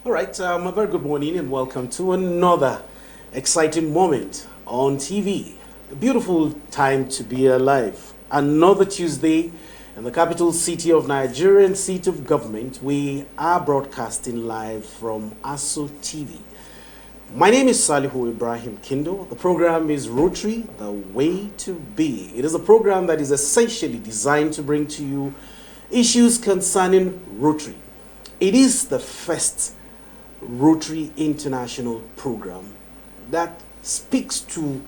All right, a very good morning and welcome to another exciting moment on TV. A beautiful time to be alive. Another Tuesday in the capital city of Nigerian seat of government. We are broadcasting live from ASO TV. My name is Salihu Ibrahim Kindo. The program is Rotary, the way to be. It is a program that is essentially designed to bring to you issues concerning Rotary. It is the first Rotary International program that speaks to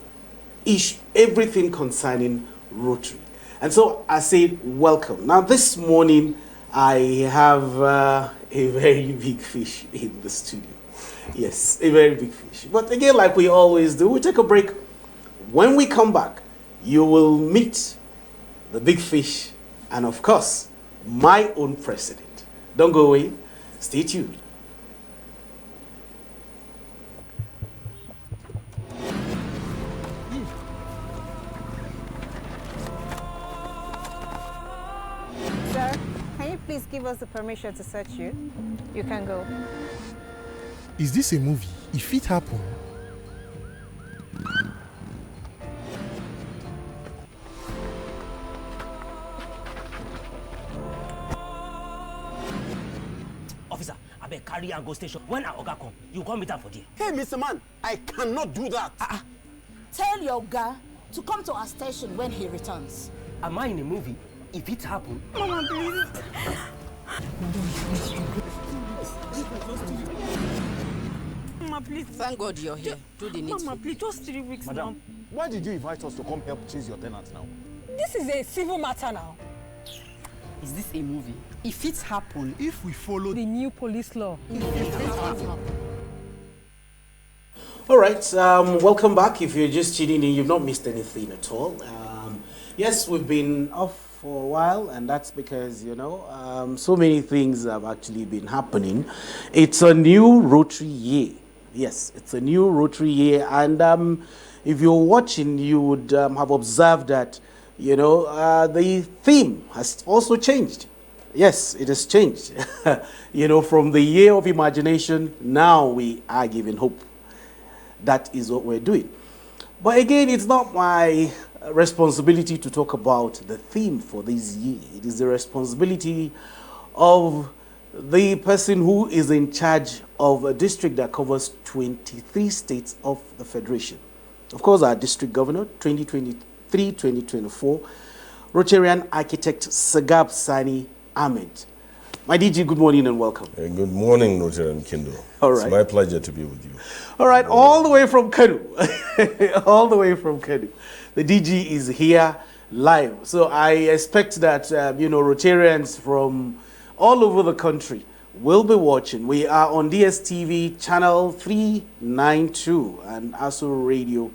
everything concerning Rotary. And so I say welcome. Now this morning I have a very big fish in the studio. Yes, a very big fish. But again, like we always do, we take a break. When we come back, you will meet the big fish and of course, my own president. Don't go away. Stay tuned. Sir, can you please give us the permission to search you? You can go. Is this a movie? If it happened. Officer, I beg carry and go station. When our Oga come, you come meet am for there. Hey, Mr. Man, I cannot do that. Tell your guy to come to our station when he returns. Am I in a movie? If it happen, Mama, please. Mama, please. Thank God you're here. Do the needful. Mama, please, just 3 weeks now. Why did you invite us to come help chase your tenant now? This is a civil matter now. Is this a movie? If it happen, If we follow The new police law. All right, welcome back. If you're just tuning in, you've not missed anything at all. Yes, we've been off for a while, and that's because, so many things have actually been happening. It's a new Rotary year. Yes, it's a new Rotary year, and if you're watching, you would have observed that, the theme has also changed. Yes, it has changed. From the year of imagination, now we are giving hope. That is what we're doing. But again, it's not my responsibility to talk about the theme for this year. It is the responsibility of the person who is in charge of a district that covers 23 states of the Federation. Of course, our district governor, 2023-2024, Rotarian architect Sagab Sani Ahmed. My DG, good morning and welcome. Good morning, Rotary Kindo. All right. It's my pleasure to be with you. All right, all the way from Kanu. All the way from Kanu. The DG is here live. So I expect that, Rotarians from all over the country will be watching. We are on DSTV channel 392 and ASO Radio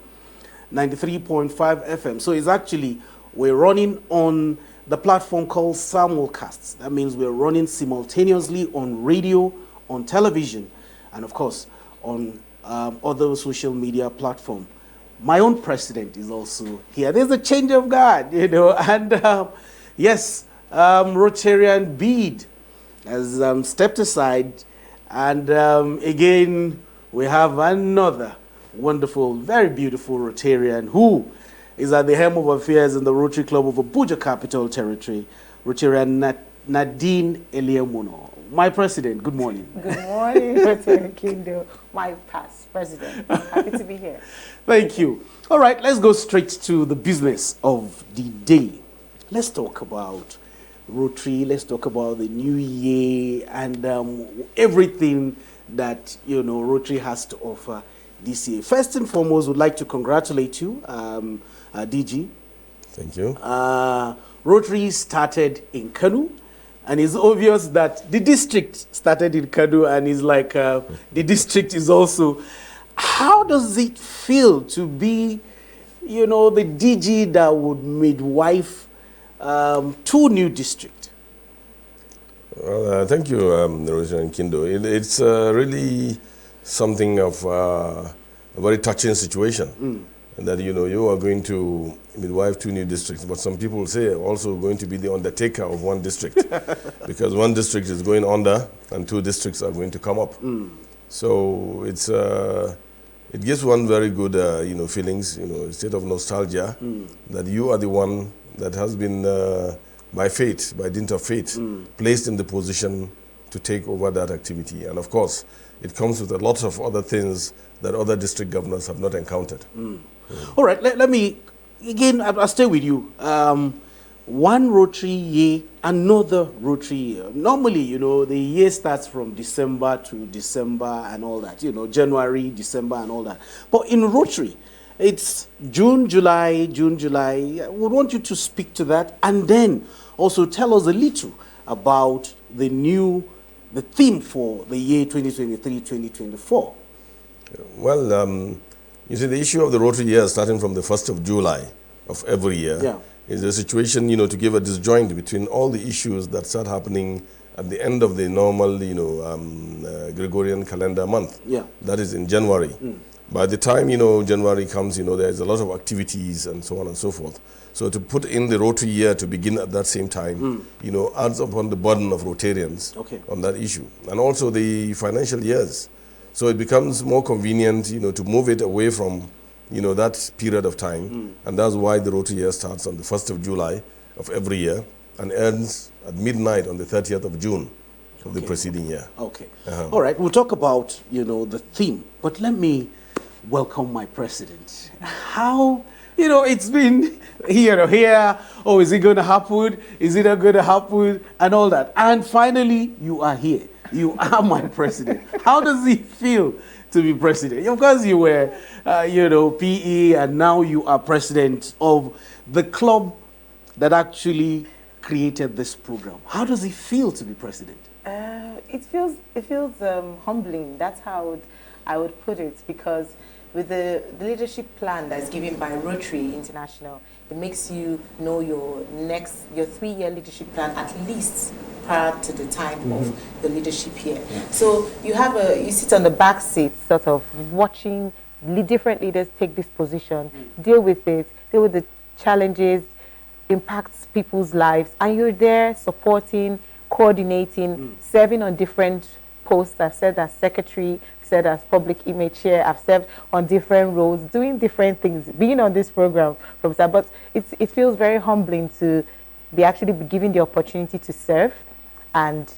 93.5 FM. So it's actually, we're running on the platform called Simulcasts. That means we're running simultaneously on radio, on television, and of course, on other social media platform. My own president is also here. There's a change of guard, and yes, Rotarian Bede has stepped aside, and again, we have another wonderful, very beautiful Rotarian who is at the helm of affairs in the Rotary Club of Abuja Capital Territory, Rotarian Nadine Eliamuno. My president, good morning. Good morning, Rotary Kindo, my past president. Happy to be here. Thank you. All right, let's go straight to the business of the day. Let's talk about Rotary, let's talk about the new year and everything that, Rotary has to offer this year. First and foremost, we'd like to congratulate you, DG. Thank you. Rotary started in Kanu, and it's obvious that the district started in Kanu, and it's like the district is also. How does it feel to be, the DG that would midwife 2 new districts? Well, thank you, Rotary Kindo. It's really something of a very touching situation. and that, you are going to midwife 2 new districts. But some people say also going to be the undertaker of 1 district because 1 district is going under and 2 districts are going to come up. So it gives one very good, feelings, a state of nostalgia that you are the one that has been, by fate, by dint of fate, placed in the position to take over that activity. And of course, it comes with a lot of other things that other district governors have not encountered. All right, let me, again, I'll stay with you. 1 Rotary year, another Rotary year. Normally, the year starts from December to December and all that, January, December and all that. But in Rotary, it's June, July, June, July. I would want you to speak to that and then also tell us a little about the theme for the year 2023-2024. Well, you see, the issue of the Rotary year starting from the 1st of July of every year is a situation, to give a disjoint between all the issues that start happening at the end of the normal, Gregorian calendar month. That is in January. By the time, January comes, there's a lot of activities and so on and so forth. So to put in the Rotary year to begin at that same time, adds upon the burden of Rotarians on that issue. And also the financial years. So it becomes more convenient, to move it away from, that period of time. And that's why the Rotary year starts on the 1st of July of every year and ends at midnight on the 30th of June of the preceding year. Okay. All right. We'll talk about, the theme. But let me welcome my president. How, it's been here. Oh, is it going to happen? Is it not going to happen? And all that. And finally, you are here. You are my president. How does it feel to be president? Of course, you were, PE, and now you are president of the club that actually created this program. How does it feel to be president? It feels humbling. That's how I would put it, because with the leadership plan that's given by Rotary International, it makes you know your 3-year leadership plan at least prior to the time of the leadership year. So you sit on the back seat, sort of watching different leaders take this position, deal with the challenges, impacts people's lives, and you're there supporting, coordinating, serving on different posts. I've served as secretary, served as public image chair, I've served on different roles, doing different things, being on this program from start. But it feels very humbling to be given the opportunity to serve. And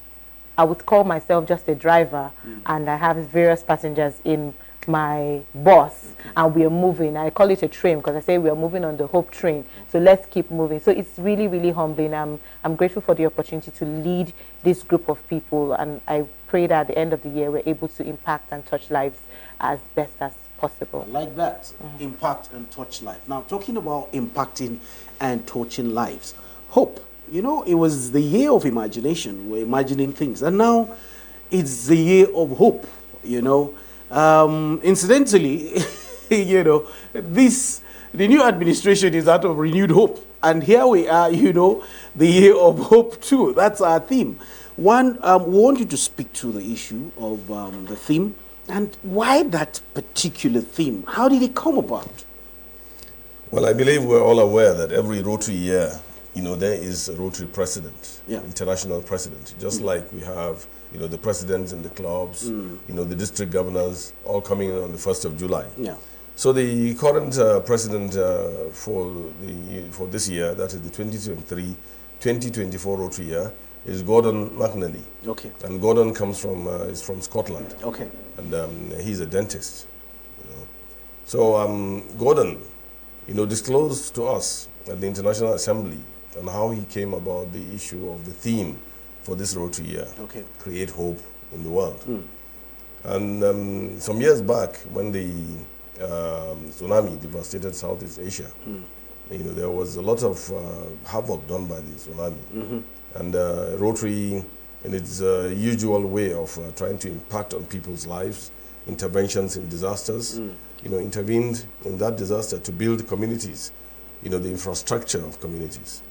I would call myself just a driver, and I have various passengers in my bus, and we are moving. I call it a train because I say we are moving on the Hope train. So let's keep moving. So it's really, really humbling. I'm grateful for the opportunity to lead this group of people, and I pray that at the end of the year we're able to impact and touch lives as best as possible. I like that. Impact and touch life. Now, talking about impacting and touching lives, hope. It was the year of imagination. We're imagining things, and now it's the year of hope. Incidentally, the new administration is out of renewed hope, and here we are. The year of hope too. That's our theme. One, we want you to speak to the issue of the theme and why that particular theme. How did it come about? Well, I believe we're all aware that every Rotary year, there is a Rotary president, international president, just like we have, the presidents in the clubs, the district governors, all coming in on the 1st of July. So the current president for this year, that is the 2023-2024 Rotary year, is Gordon McNally. Okay. And Gordon is from Scotland. Okay. And he's a dentist. So Gordon, disclosed to us at the International Assembly and how he came about the issue of the theme for this Rotary year, create hope in the world. And some years back, when the tsunami devastated Southeast Asia, there was a lot of havoc done by the tsunami. And Rotary, in its usual way of trying to impact on people's lives, interventions in disasters, intervened in that disaster to build communities, the infrastructure of communities.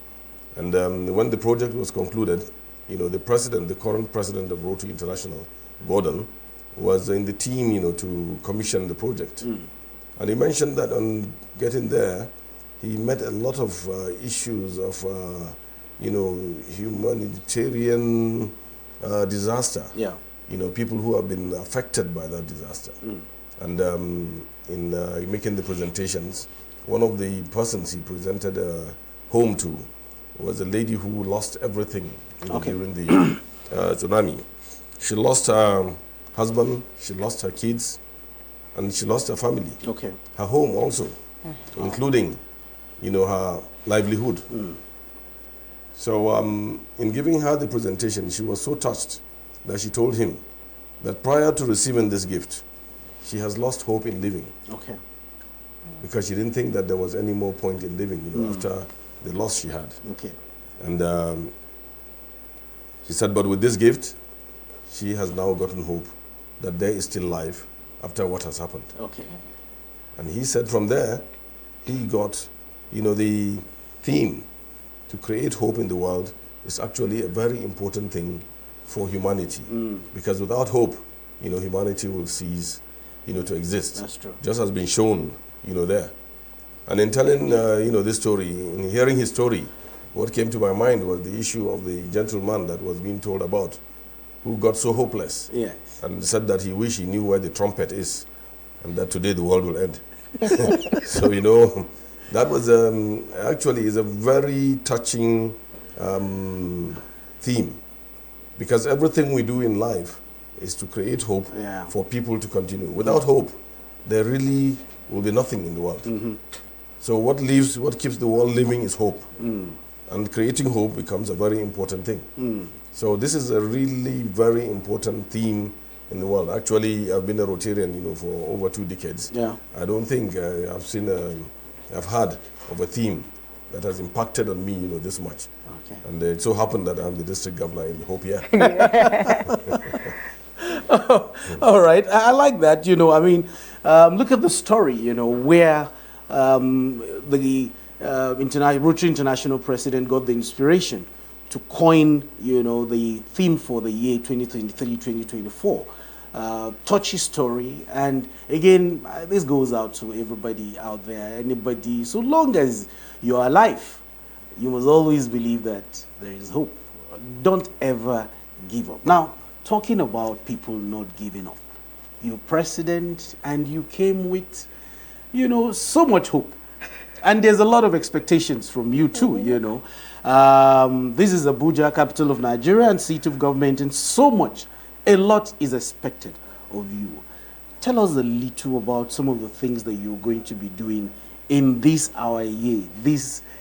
And when the project was concluded, the current president of Rotary International, Gordon, was in the team, to commission the project. And he mentioned that on getting there, he met a lot of issues of, humanitarian disaster. Yeah. People who have been affected by that disaster. And in making the presentations, one of the persons he presented home to was a lady who lost everything during the tsunami. She lost her husband, she lost her kids, and she lost her family. Okay. Her home also, including, her livelihood. So in giving her the presentation, she was so touched that she told him that prior to receiving this gift, she has lost hope in living. Okay. Because she didn't think that there was any more point in living, after the loss she had. Okay. And she said, but with this gift, she has now gotten hope that there is still life after what has happened. Okay. And he said from there, he got, the theme to create hope in the world is actually a very important thing for humanity. Because without hope, humanity will cease, to exist. That's true. Just has been shown, there. And in telling, this story, in hearing his story, what came to my mind was the issue of the gentleman that was being told about, who got so hopeless. Yes. And said that he wished he knew where the trumpet is, and that today the world will end. So, that was actually is a very touching theme, because everything we do in life is to create hope for people to continue. Without hope, there really will be nothing in the world. So what keeps the world living is hope. And creating hope becomes a very important thing. So this is a really very important theme in the world. Actually, I've been a Rotarian, for over 2 decades. Yeah. I don't think I've heard of a theme that has impacted on me, this much. Okay. And it so happened that I'm the district governor in Hope here. All right. I like that. Look at the story, where the Rotary International president got the inspiration to coin, the theme for the year 2023-2024. Touchy story. And again, this goes out to everybody out there, anybody, so long as you're alive, you must always believe that there is hope. Don't ever give up. Now, talking about people not giving up, you're president and you came with, so much hope. And there's a lot of expectations from you too, This is Abuja, capital of Nigeria and seat of government, and a lot is expected of you. Tell us a little about some of the things that you're going to be doing in this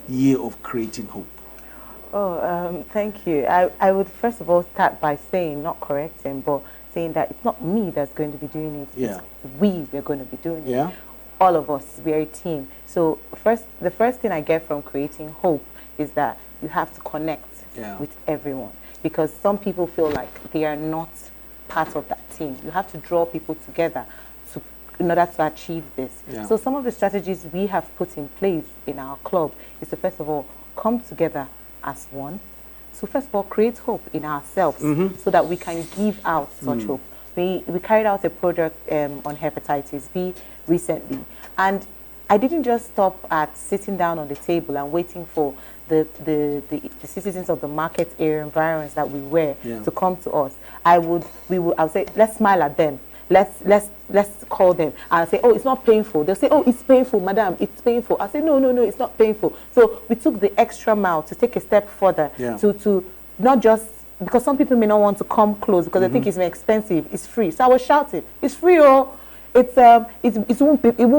year of creating hope. Thank you. I would first of all start by saying, not correcting, but saying that it's not me that's going to be doing it. Yeah. We're going to be doing it. All of us, we're a team. So the first thing I get from creating hope is that you have to connect with everyone, because some people feel like they are not part of that team. You have to draw people together in order to achieve this. Yeah. So some of the strategies we have put in place in our club is to first of all come together as one. So first of all, create hope in ourselves so that we can give out such hope. We carried out a project on hepatitis B recently, and I didn't just stop at sitting down on the table and waiting for the citizens of the market area environs that we were to come to us. I would say, let's smile at them. Let's call them and say, oh, it's not painful. They'll say, oh, it's painful, madam, it's painful. I say, no, it's not painful. So we took the extra mile to take a step further to not just, because some people may not want to come close because they think it's expensive, it's free. So I was shouting, it's free, it won't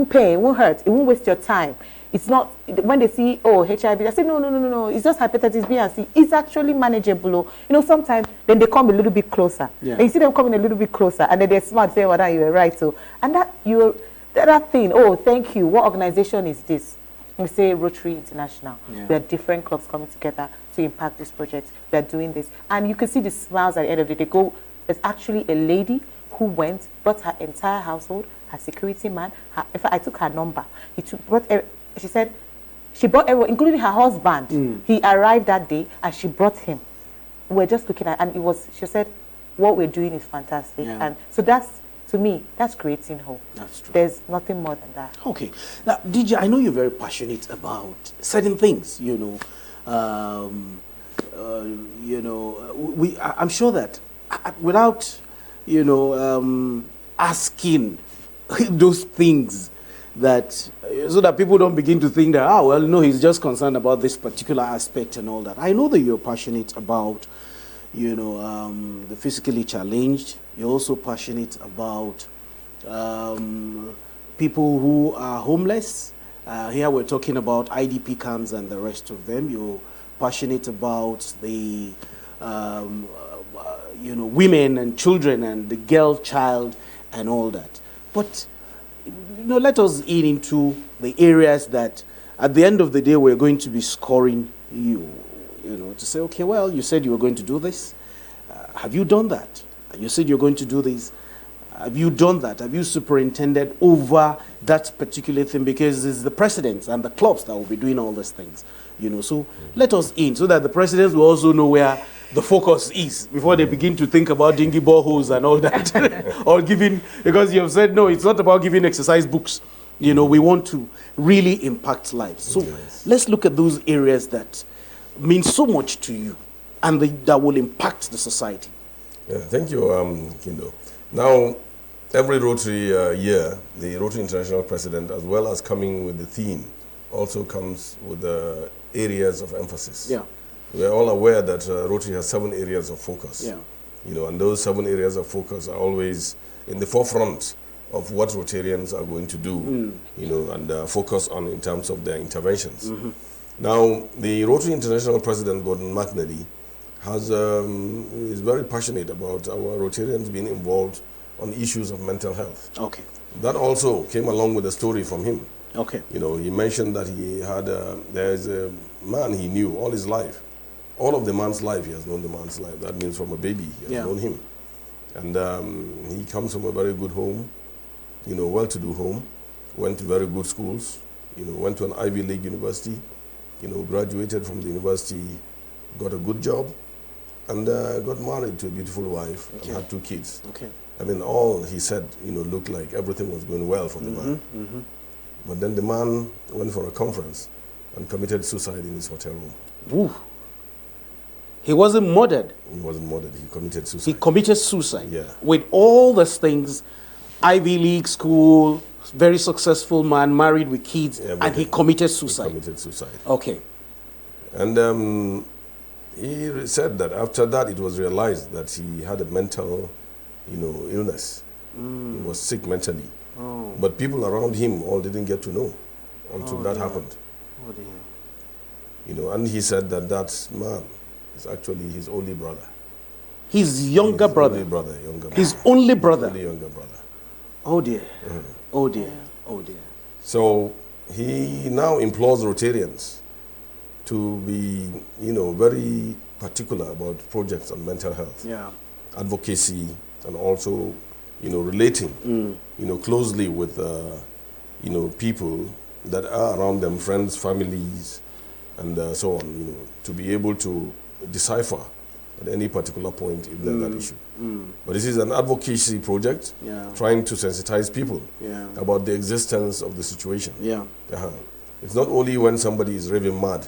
pay, it won't hurt, it won't waste your time. It's not, when they see, oh, HIV, I say, no, it's just hepatitis B and C. It's actually manageable. Sometimes then they come a little bit closer. And you see them coming a little bit closer, and then they're smart, say, well, you were right. So, and that thing, oh, thank you, what organization is this? We say Rotary International. We are different clubs coming together to impact this project. We are doing this. And you can see the smiles at the end of the day. There's actually a lady who went, brought her entire household, her security man. In fact, I took her number. She said she brought everyone, including her husband. He arrived that day and she brought him. We're just looking at, and she said, what we're doing is fantastic. And so that's To me, that's creating hope. That's true. There's nothing more than that. Okay. Now, DJ, I know you're very passionate about certain things, I'm sure that without, asking those things that, so that people don't begin to think that, he's just concerned about this particular aspect and all that. I know that you're passionate about, the physically challenged. You're also passionate about people who are homeless. Here we're talking about IDP camps and the rest of them. You're passionate about the, women and children and the girl child and all that. But, let us in into the areas that at the end of the day we're going to be scoring you, to say, okay, well, you said you were going to do this. Have you done that? You said you're going to do this. Have you done that? Have you superintended over that particular thing? Because it's the presidents and the clubs that will be doing all these things. So let us in so that the presidents will also know where the focus is before they begin to think about dingy boreholes and all that. Or giving, because you have said, no, it's not about giving exercise books. We want to really impact lives. So let's look at those areas that mean so much to you and that will impact the society. Yeah, thank you, Kindo. Now, every Rotary year, the Rotary International President, as well as coming with the theme, also comes with the areas of emphasis. Yeah. We are all aware that Rotary has 7 areas of focus. Yeah. And those 7 areas of focus are always in the forefront of what Rotarians are going to do, and focus on in terms of their interventions. Mm-hmm. Now, the Rotary International President, Gordon McNally, is very passionate about our Rotarians being involved on issues of mental health. Okay. That also came along with a story from him. Okay. He mentioned that he had, there's a man he knew all his life. All of the man's life, he has known the man's life. That means from a baby, he has known him. And he comes from a very good home, well-to-do home, went to very good schools, went to an Ivy League university, graduated from the university, got a good job, and got married to a beautiful wife and had 2 kids. Okay. I mean, all he said, looked like everything was going well for the man. Mm-hmm. But then the man went for a conference and committed suicide in his hotel room. Ooh. He wasn't murdered. He wasn't murdered. He committed suicide. He committed suicide. Yeah. With all those things, Ivy League school, very successful man, married with kids, and he committed suicide. He committed suicide. Okay. And he said that after that it was realized that he had a mental, illness. He was sick mentally. Oh. But people around him all didn't get to know until that happened. Oh dear. And he said that man is actually his only brother. His younger brother. Only brother, younger brother. His only brother. Only younger brother. Oh dear. Oh dear. Oh dear. So he now implores Rotarians to be, very particular about projects on mental health, advocacy, and also, relating, closely with, people that are around them, friends, families, and so on, to be able to decipher at any particular point if there's that issue. But this is an advocacy project, trying to sensitize people about the existence of the situation. It's not only when somebody is raving mad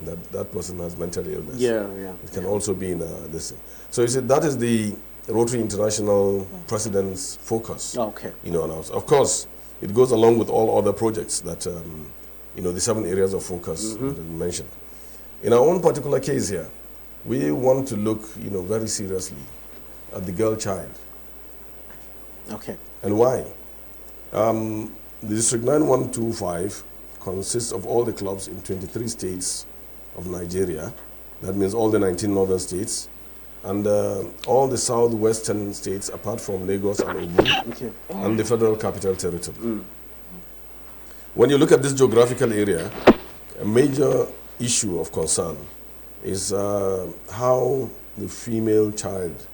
that person has mental illness. It can also be in this thing. So you see, that is the Rotary International President's focus. Okay. And of course, it goes along with all other projects that, the 7 areas of focus that I mentioned. In our own particular case here, we want to look, very seriously at the girl child. Okay. And why? The District 9125 consists of all the clubs in 23 states of Nigeria. That means all the 19 northern states and all the southwestern states apart from Lagos and Ogun and the Federal Capital Territory. When you look at this geographical area, a major issue of concern is how the female child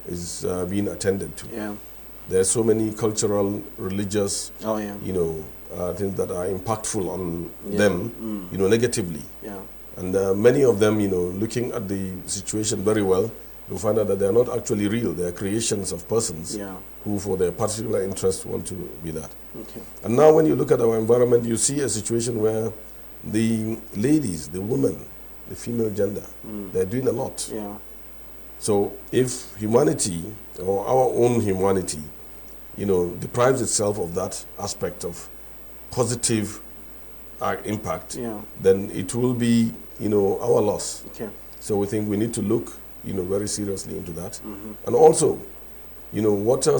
is being attended to. There are so many cultural, religious, things that are impactful on them, negatively. And many of them, looking at the situation very well, you'll find out that they are not actually real. They are creations of persons who, for their particular interest, want to be that. Okay. And now when you look at our environment, you see a situation where the ladies, the women, the female gender, they're doing a lot. Yeah. So if humanity, or our own humanity, deprives itself of that aspect of positive impact, then it will be, our loss. Okay. So we think we need to look, very seriously into that. And also, water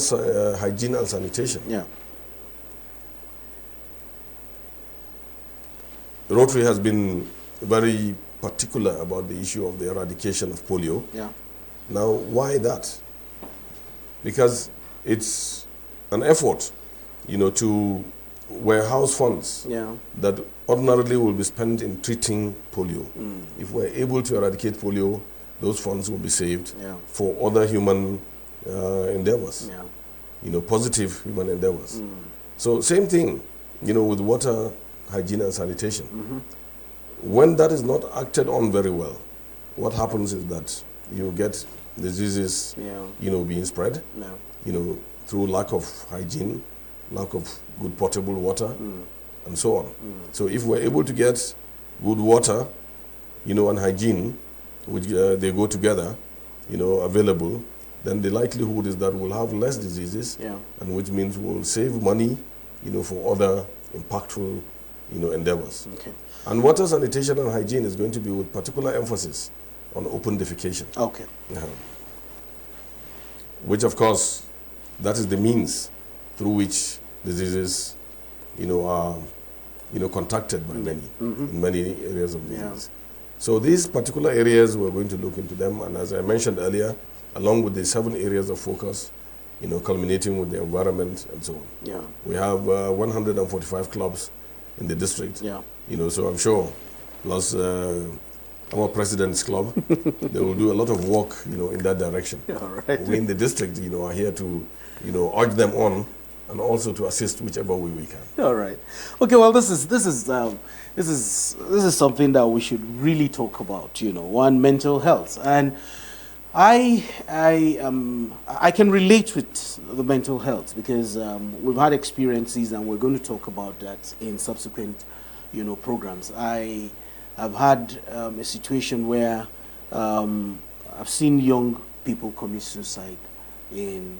hygiene and sanitation. Yeah. Rotary has been very particular about the issue of the eradication of polio. Yeah. Now, why that? Because it's an effort, to warehouse funds that ordinarily will be spent in treating polio. If we're able to eradicate polio, those funds will be saved for other human endeavors, positive human endeavors. So same thing, with water hygiene and sanitation. When that is not acted on very well, what happens is that you get diseases, being spread, through lack of hygiene, lack of good potable water, and so on. So if we're able to get good water, and hygiene, which they go together, available, then the likelihood is that we'll have less diseases, and which means we'll save money, for other impactful, endeavors. Okay. And water sanitation and hygiene is going to be with particular emphasis on open defecation. Okay. Which, of course, that is the means through which diseases, are, contacted by many in many areas of disease. So these particular areas, we're going to look into them, and as I mentioned earlier, along with the 7 areas of focus, culminating with the environment and so on. Yeah. We have 145 clubs in the district. Yeah. So I'm sure, plus our president's club, they will do a lot of work, in that direction. All right. We in the district, are here to, urge them on, and also to assist whichever way we can. All right. Okay. Well, this is something that we should really talk about. One, mental health, and I can relate with the mental health because we've had experiences, and we're going to talk about that in subsequent, programs. I have had a situation where I've seen young people commit suicide in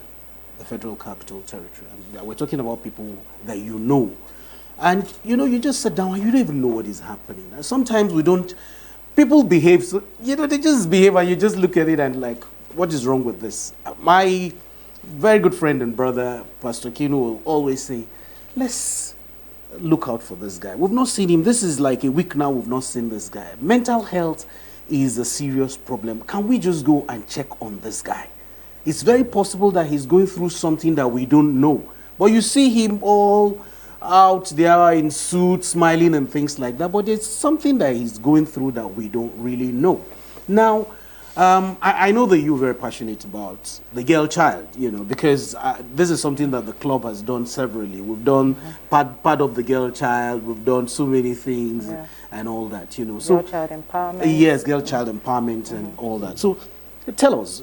the Federal Capital Territory. And we're talking about people that you know. And, you just sit down and you don't even know what is happening. And sometimes people behave, so, they just behave and you just look at it and like, what is wrong with this? My very good friend and brother, Pastor Kino, will always say, let's look out for this guy. We've not seen him. This is like a week now we've not seen this guy. Mental health is a serious problem. Can we just go and check on this guy? It's very possible that he's going through something that we don't know. But you see him all out there in suits, smiling and things like that. But it's something that he's going through that we don't really know. Now, I know that you're very passionate about the girl child, because this is something that the club has done severally. We've done part of the girl child. We've done so many things and all that, So, girl child empowerment. Yes, girl child empowerment and all that. So tell us,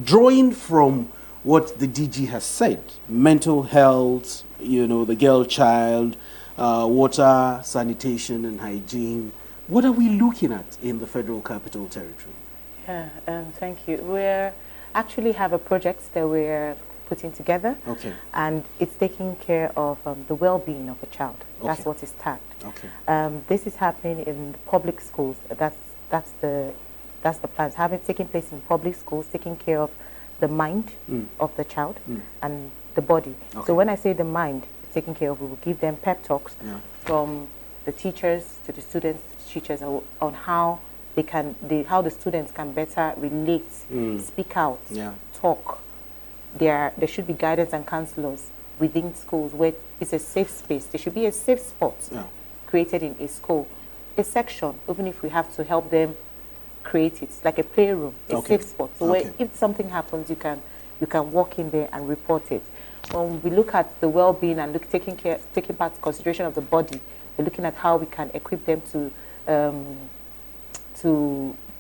drawing from what the DG has said, mental health, the girl child, water, sanitation and hygiene, what are we looking at in the Federal Capital Territory? Yeah, thank you. We actually have a project that we're putting together. Okay. And it's taking care of the well-being of a child. Okay. That's what is tagged. Okay. This is happening in public schools. That's the plans. Taking place in public schools, taking care of the mind of the child and the body. Okay. So when I say the mind is taken care of, we will give them pep talks from the teachers to the students, teachers on how how the students can better relate, speak out, talk. There should be guidance and counselors within schools where it's a safe space. There should be a safe spot created in a school, a section, even if we have to help them create it, like a playroom, a safe spot. So where if something happens, you can walk in there and report it. When we look at the well-being and taking part consideration of the body, we're looking at how we can equip them to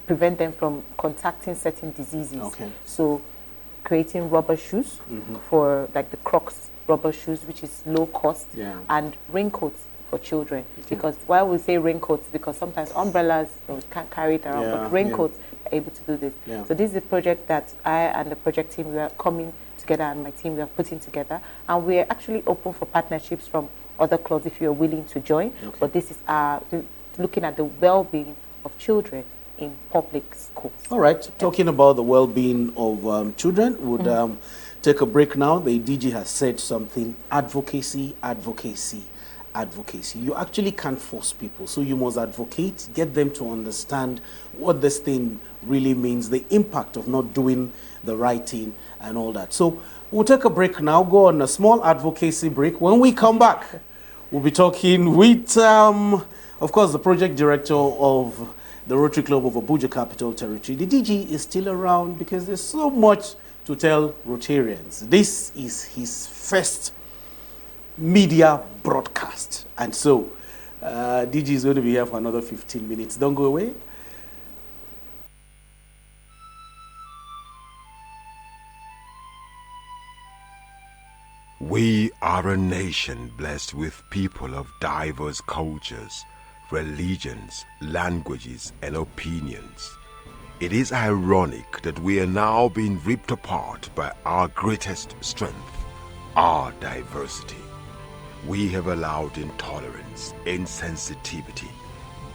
prevent them from contacting certain diseases. Okay. So creating rubber shoes for like the Crocs rubber shoes, which is low cost, and raincoats for children. Because why we say raincoats, because sometimes umbrellas we can't carry it around, but raincoats are able to do this. So this is a project that I and the project team, we are coming together, and my team, we are putting together, and we are actually open for partnerships from other clubs if you are willing to join. But this is looking at the well-being of children in public schools. All right, talking about the well-being of children, would take a break now. The DG has said something: advocacy, advocacy, advocacy. You actually can't force people, so you must advocate, get them to understand what this thing really means, the impact of not doing the right thing and all that. So we'll take a break now, go on a small advocacy break. When we come back, we'll be talking with, of course, the project director of the Rotary Club of Abuja Capital Territory. The DG is still around because there's so much to tell Rotarians. This is his first media broadcast. And so, DG is going to be here for another 15 minutes. Don't go away. We are a nation blessed with people of diverse cultures, religions, languages, and opinions. It is ironic that we are now being ripped apart by our greatest strength, our diversity. We have allowed intolerance, insensitivity,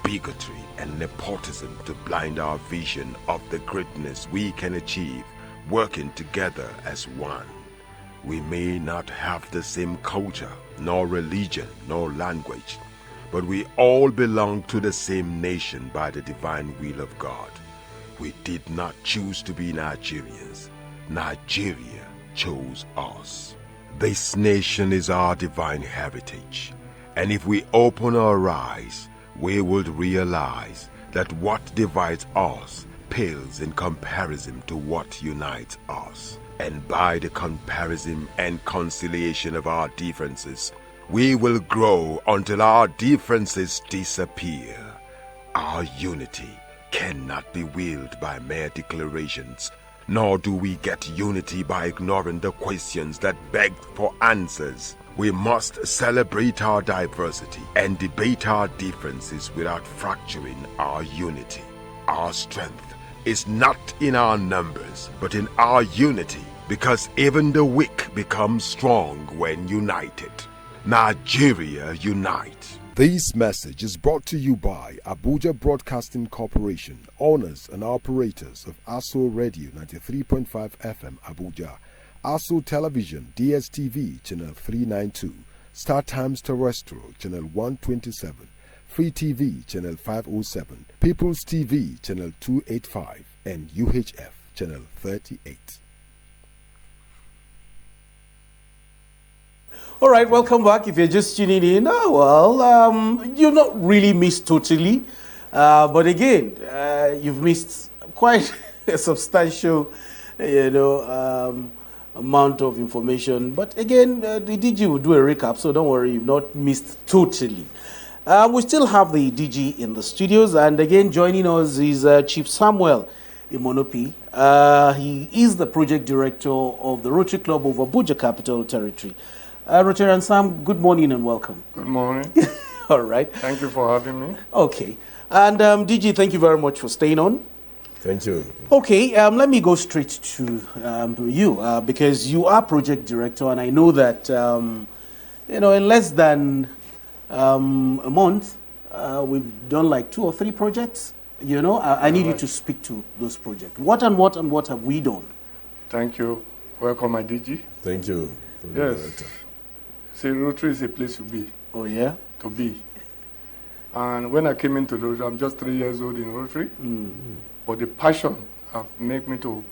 bigotry, and nepotism to blind our vision of the greatness we can achieve working together as one. We may not have the same culture, nor religion, nor language, but we all belong to the same nation by the divine will of God. We did not choose to be Nigerians. Nigeria chose us. This nation is our divine heritage, and if we open our eyes, we would realize that what divides us pales in comparison to what unites us. And by the comparison and conciliation of our differences, we will grow until our differences disappear. Our unity cannot be willed by mere declarations, nor do we get unity by ignoring the questions that beg for answers. We must celebrate our diversity and debate our differences without fracturing our unity. Our strength is not in our numbers, but in our unity, because even the weak become strong when united. Nigeria unite. This message is brought to you by Abuja Broadcasting Corporation, owners and operators of ASO Radio 93.5 FM Abuja, ASO Television DSTV Channel 392, Star Times Terrestrial Channel 127, Free TV Channel 507, People's TV Channel 285, and UHF Channel 38. All right, welcome back. If you're just tuning in, you've not really missed totally. But again, you've missed quite a substantial, amount of information. But again, the DG will do a recap, so don't worry, you've not missed totally. We still have the DG in the studios, and again, joining us is Chief Samuel Imonopi. He is the project director of the Rotary Club of Abuja Capital Territory. Rotarian Sam, good morning and welcome. Good morning. All right. Thank you for having me. Okay. And DG, thank you very much for staying on. Thank you. Okay, let me go straight to you because you are project director, and I know that, in less than a month, we've done like 2 or 3 projects. I need you to speak to those projects. What have we done? Thank you. Welcome, my DG. Thank you. Yes. See, Rotary is a place to be. Oh, yeah? To be. And when I came into Rotary, I'm just 3 years old in Rotary. But the passion have made me to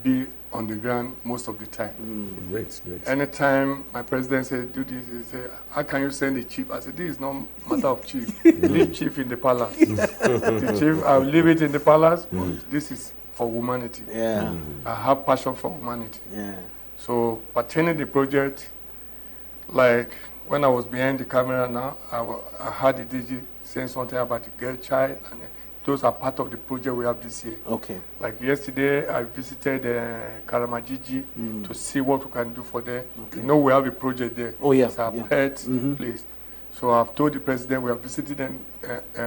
be on the ground most of the time. Great. Anytime my president said, do this, he said, how can you send the chief? I said, this is not matter of chief. Leave chief in the palace. The chief, I'll leave it in the palace, but this is for humanity. Yeah. I have passion for humanity. Yeah. So pertaining the project, like when I was behind the camera now, I heard the DG saying something about the girl child and those are part of the project we have this year. Okay. Like yesterday, I visited Karamajiji to see what we can do for them. Okay. You know, we have a project there. Oh, yeah. It's our Yeah. pet place. So I've told the president we have visited them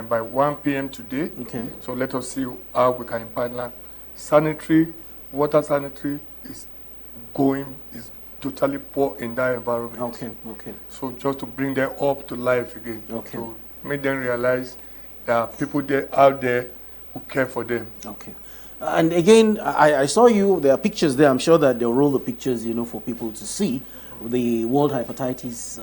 by 1 p.m. today. Okay. So let us see how we can impact that. Sanitary, water sanitary is totally poor in that environment. Okay. Okay. So just to bring them up to life again. Okay. To make them realize there are people out there who care for them. Okay. And again, I saw you, there are pictures there. I'm sure that they'll roll the pictures, for people to see. The World Hepatitis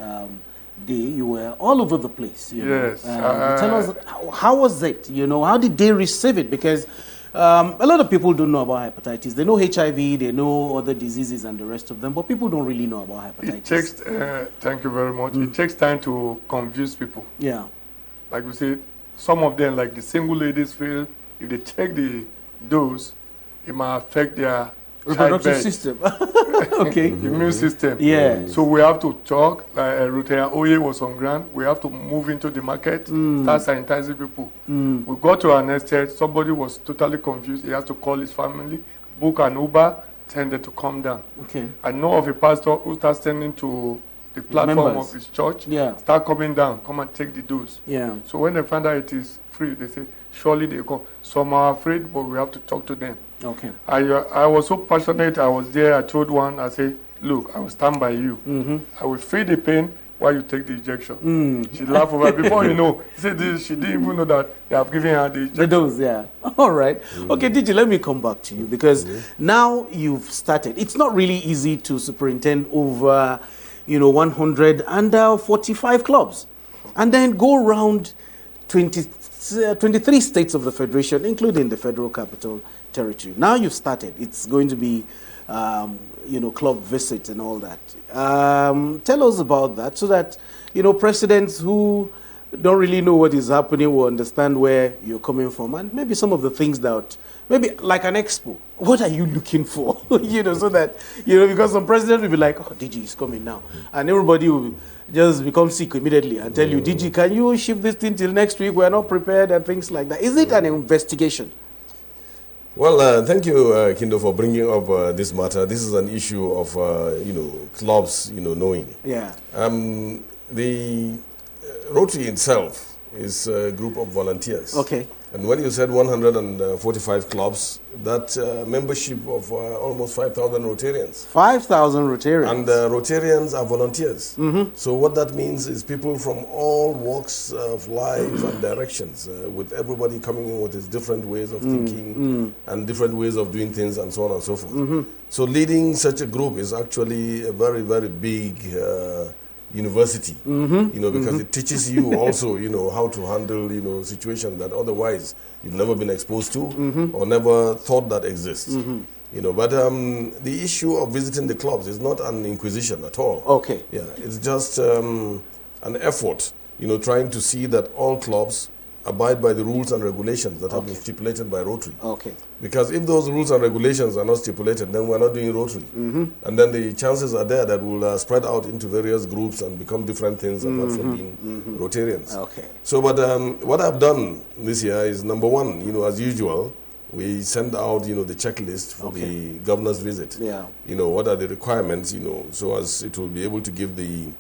Day, you were all over the place. Yes. Tell us, how was it? How did they receive it? Because a lot of people don't know about hepatitis. They know HIV, they know other diseases and the rest of them, but people don't really know about hepatitis. It takes, thank you very much. It takes time to convince people. Yeah. Like we say, some of them, like the single ladies, feel if they take the dose, it might affect their reproductive system. Okay. Immune system. Yeah. So we have to talk. Like Rotary Oye was on ground. We have to move into the market, start sanitizing people. We got to an estate. Somebody was totally confused. He has to call his family, book an Uber, tell them to come down. Okay. I know of a pastor who starts sending to the platform of his church. Yeah. Start coming down. Come and take the dose. Yeah. So when they find out it is free, they say, surely they come. Some are afraid, but we have to talk to them. Okay. I was so passionate. I was there. I told one, I said, look, I will stand by you. I will feel the pain while you take the injection. She laughed over it. Before you know, she said this, she didn't even know that they have given her the injection. The dose, yeah. All right. Okay, DJ, let me come back to you because now you've started. It's not really easy to superintend over, 145 clubs and then go around 23 states of the Federation, including the Federal Capital Territory. Now you've started. It's going to be, club visits and all that. Tell us about that so that, presidents who don't really know what is happening will understand where you're coming from and maybe some of the things that, maybe like an expo. What are you looking for? So that, because some president will be like, oh, DG is coming now. And everybody will just become sick immediately and tell you, DG, can you shift this thing till next week? We're not prepared and things like that. Is it an investigation? Well, thank you, Kindo, for bringing up this matter. This is an issue of, clubs, knowing. Yeah. The Rotary itself is a group of volunteers. Okay. And when you said 145 clubs, that membership of almost 5,000 Rotarians. 5,000 Rotarians. And Rotarians are volunteers. So what that means is people from all walks of life and directions, with everybody coming in with his different ways of thinking and different ways of doing things and so on and so forth. So leading such a group is actually a very, very big university, because it teaches you also, how to handle, situations that otherwise you've never been exposed to or never thought that exists. But the issue of visiting the clubs is not an inquisition at all. Okay. Yeah, it's just an effort, trying to see that all clubs abide by the rules and regulations that have been stipulated by Rotary. Okay. Because if those rules and regulations are not stipulated, then we're not doing Rotary. And then the chances are there that we'll spread out into various groups and become different things apart from being Rotarians. Okay. So, but what I've done this year is, number one, as usual, we send out, the checklist for the governor's visit. Yeah. What are the requirements, so as it will be able to give the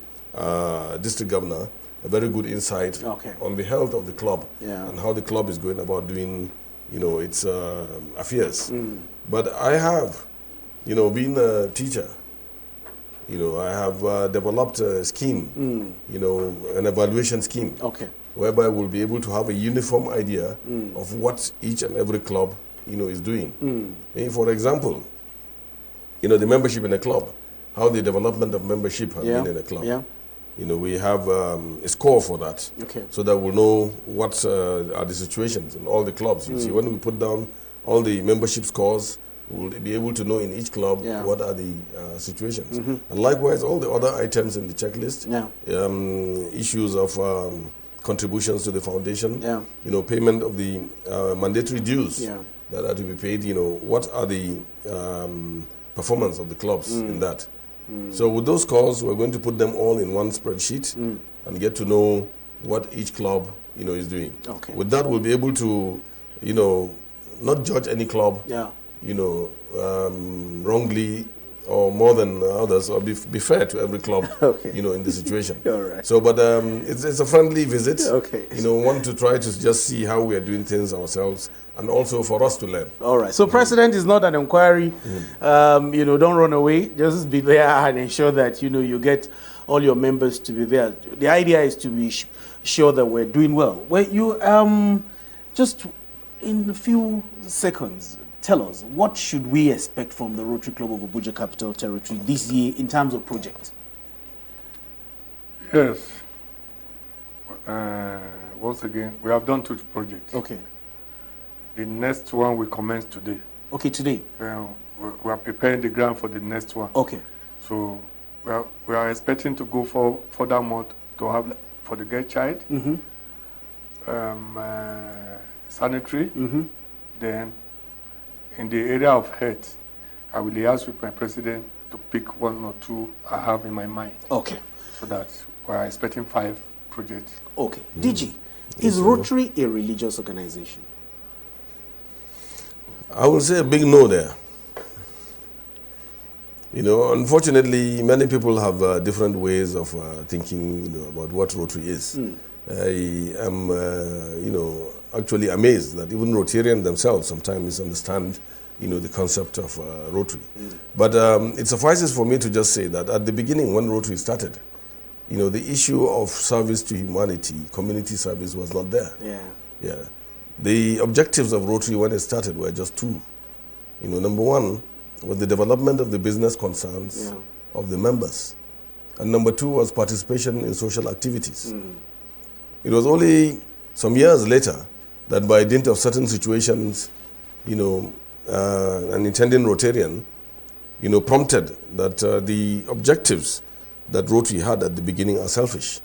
district governor a very good insight on the health of the club and how the club is going about doing, its affairs. But I have, being a teacher, I have developed a scheme, an evaluation scheme, whereby we'll be able to have a uniform idea of what each and every club, is doing. For example, the membership in a club, how the development of membership has been in a club. Yeah. We have a score for that, so that we'll know what are the situations in all the clubs. You see, when we put down all the membership scores, we'll be able to know in each club what are the situations. And likewise, all the other items in the checklist, issues of contributions to the foundation, payment of the mandatory dues that are to be paid, what are the performance of the clubs in that. So with those scores, we're going to put them all in one spreadsheet and get to know what each club, is doing. With that, we'll be able to you know, not judge any club, yeah, you know, wrongly or more than others, or be fair to every club, okay, you know, in the situation. All right. So, but it's a friendly visit. Okay. You know, want to try to just see how we are doing things ourselves, and also for us to learn. All right. So, President is not an inquiry. You know, don't run away. Just be there and ensure that, you know, you get all your members to be there. The idea is to be sure that we're doing well. Well, you just in a few seconds, tell us, what should we expect from the Rotary Club of Abuja Capital Territory this year in terms of project? Yes. Once again, we have done 2 projects. Okay. The next one will commence today. Okay, today. We are preparing the ground for the next one. Okay. So we are expecting to go for furthermore to have for the girl child, sanitary, then in the area of health, I will liaise with my president to pick 1 or 2 I have in my mind. Okay. So that we are expecting 5 projects. Okay. DG, is Rotary a religious organization? I would say a big no there. You know, unfortunately, many people have different ways of thinking, you know, about what Rotary is. I am, you know, actually amazed that even Rotarians themselves sometimes misunderstand, you know, the concept of Rotary. But it suffices for me to just say that at the beginning, when Rotary started, you know, the issue of service to humanity, community service was not there. Yeah. The objectives of Rotary when it started were just 2. You know, number 1 was the development of the business concerns of the members. And number 2 was participation in social activities. It was only some years later that by dint of certain situations, you know, an intending Rotarian, you know, prompted that the objectives that Rotary had at the beginning are selfish.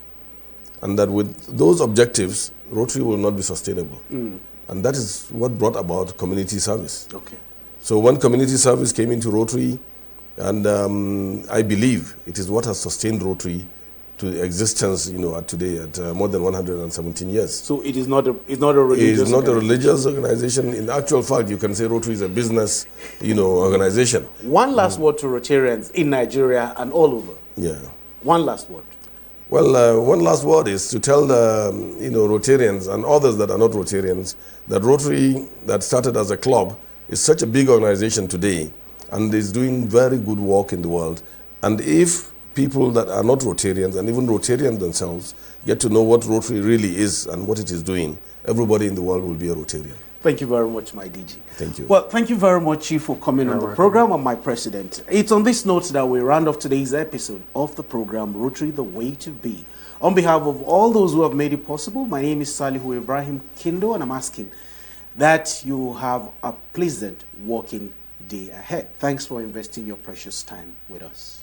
And that with those objectives, Rotary will not be sustainable. And that is what brought about community service. Okay. So when community service came into Rotary, and I believe it is what has sustained Rotary to existence, you know, today at more than 117 years. So it is not a religious. It is not a religious organization. In actual fact, you can say Rotary is a business, you know, organization. One last word to Rotarians in Nigeria and all over. Yeah. One last word. Well, one last word is to tell you know, Rotarians and others that are not Rotarians that Rotary, that started as a club, is such a big organization today and is doing very good work in the world. And if people that are not Rotarians and even Rotarians themselves get to know what Rotary really is and what it is doing, everybody in the world will be a Rotarian. Thank you very much, my DG. Thank you. Well, thank you very much, Chief, for coming on the program and my president. It's on this note that we round off today's episode of the program, Rotary, the Way to Be. On behalf of all those who have made it possible, my name is Salihu Ibrahim Kindo, and I'm asking that you have a pleasant working day ahead. Thanks for investing your precious time with us.